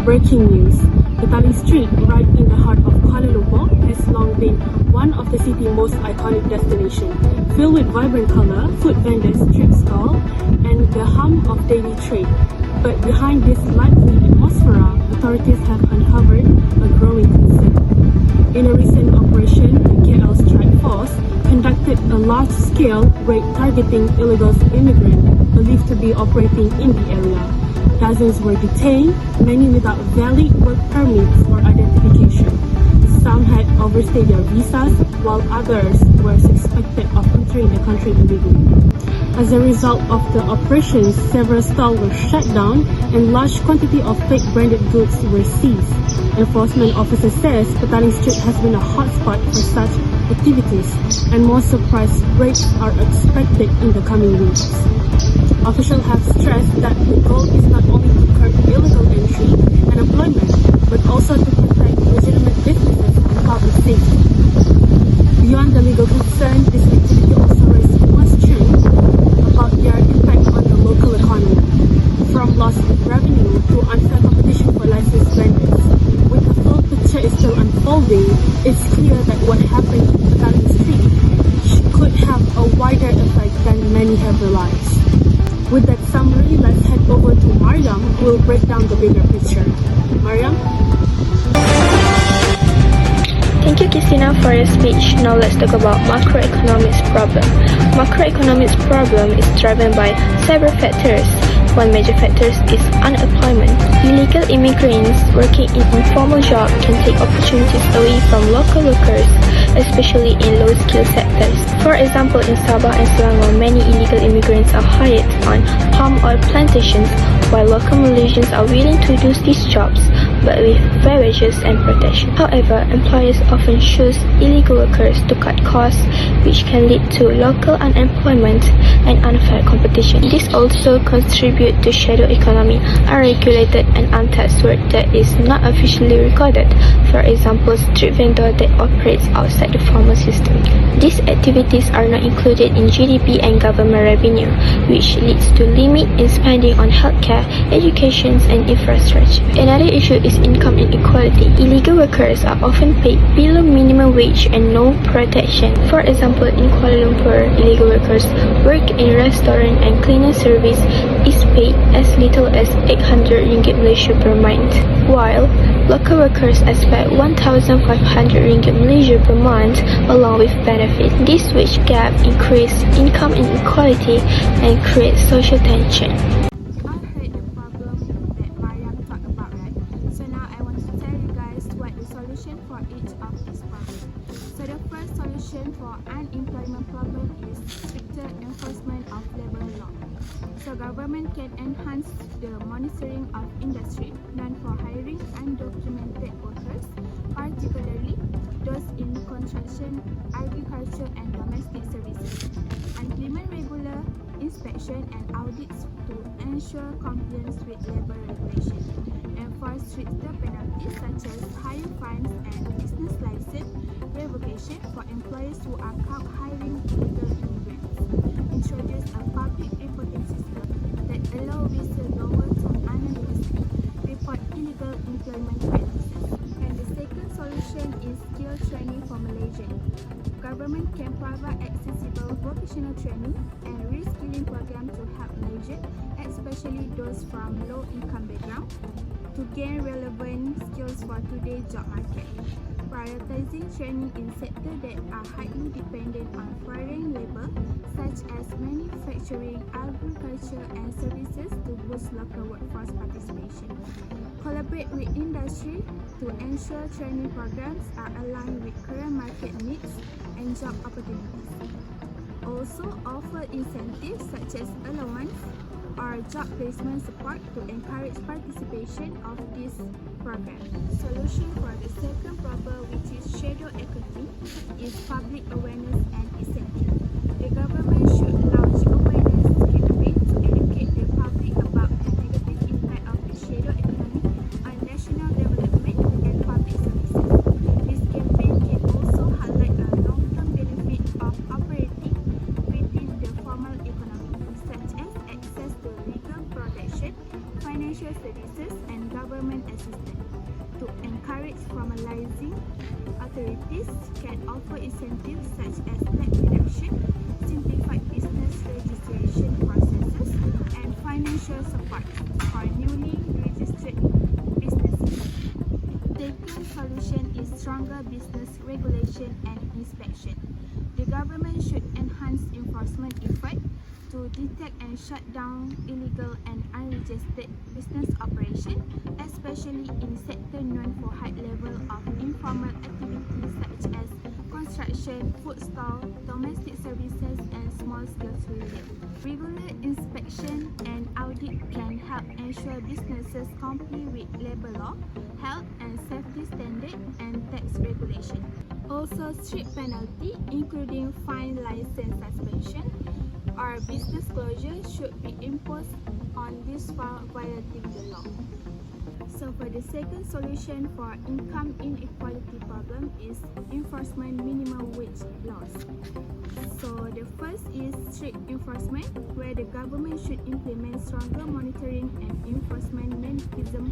Breaking news. Petaling Street, right in the heart of Kuala Lumpur, has long been one of the city's most iconic destinations, filled with vibrant color, food vendors, street stalls, and the hum of daily trade. But behind this lively atmosphere, authorities have uncovered a growing concern. In a recent operation, the KL Strike Force conducted a large-scale raid targeting illegal immigrants believed to be operating in the area. Dozens were detained, many without valid work permits or identification. Some had overstayed their visas, while others were suspected of entering the country illegally. As a result of the operations, several stalls were shut down and large quantity of fake branded goods were seized. Enforcement officer says Petaling Street has been a hotspot for such activities, and more surprise raids are expected in the coming weeks. Officials have stressed that the goal is not only to curb illegal entry and employment, but also to protect legitimate businesses and public safety. Beyond the legal concern, this activity also raises questions about their impact on the local economy, from loss of revenue to unfair competition for licensed vendors. With the full picture is still unfolding, it's clear that what happened in Petaling Street could have a wider effect than many have realized. With that summary, let's head over to Mariam, who will break down the bigger picture. Mariam? Thank you, Christina, for your speech. Now let's talk about macroeconomics problem. Macroeconomics problem is driven by several factors. One major factor is unemployment. Illegal immigrants working in informal jobs can take opportunities away from local workers, especially in low-skill sectors. For example, in Sabah and Selangor, many illegal immigrants are hired on palm oil plantations, while local Malaysians are willing to do these jobs, but with fair wages and protection. However, employers often choose illegal workers to cut costs, which can lead to local unemployment and unfair competition. This also contributes to shadow economy, unregulated and untaxed work that is not officially recorded. For example, street vendor that operates outside the formal system. These activities are not included in GDP and government revenue, which leads to limit in spending on healthcare, education and infrastructure. Another issue is income inequality. Illegal workers are often paid below minimum wage and no protection. For example, in Kuala Lumpur, illegal workers work in restaurant and cleaning service is paid as little as 800 ringgit Malaysia per month, while local workers expect 1,500 ringgit Malaysia per month along with benefits. This wage gap increases income inequality and creates social tension. You all heard the problem that Mariam talked about, right? So now I want to tell you guys what the solution for each of these problems. So the first solution for unemployment problem is stricter enforcement of labor law. So government can enhance the monitoring of industry done for hiring undocumented workers, particularly those in construction, agriculture and domestic services, and implement regular inspection and audits to ensure compliance with labor regulations, enforce stricter penalties such as higher fines and business license revocation for employers who are caught hiring illegal immigrants, introduce a public reporting system that allow whistleblowers to anonymously report illegal employment practices. And the second solution is skill training for Malaysians. Government can provide accessible vocational training and reskilling programs to help Malaysians, especially those from low-income background, to gain relevant skills for today's job market. Prioritizing training in sectors that are highly dependent on foreign labor, such as manufacturing, agriculture and services to boost local workforce participation. Collaborate with industry to ensure training programs are aligned with current market needs and job opportunities. Also offer incentives such as allowance or job placement support to encourage participation of this program. Solution for the second problem, which is shadow economy, is public awareness and incentive. The government should launch awareness campaign to educate the public about the negative impact of the shadow economy on national development and public services. This campaign can also highlight a long-term benefit of operating within the formal economy, such as access to legal protection, financial services and government assistance. To encourage formalizing, authorities can offer incentives such as tax reduction, simplified business registration processes, and financial support for newly registered businesses. Second solution is stronger business regulation and inspection. The government should enhance enforcement effort to detect and shut down illegal and unregistered business operation, especially in sector known for high level of informal activities such as construction, food stall, domestic services, and small-scale tourism. Regular inspection and audit can help ensure businesses comply with labor law, health and safety standards, and tax regulation. Also, strict penalty, including fine, license suspension, or business closure should be imposed on these for violating the law. So for the second solution for income inequality problem is enforcement minimum wage laws. So the first is strict enforcement, where the government should implement stronger monitoring and enforcement mechanism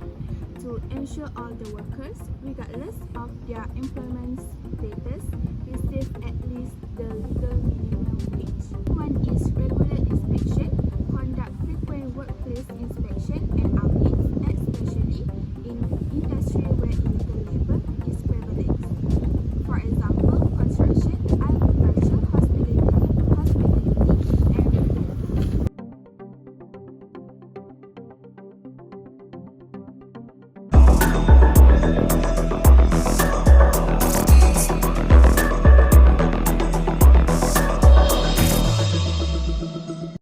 to ensure all the workers, regardless of their employment status, receive at least the legal minimum wage. One is regular inspection, conduct frequent workplace inspection and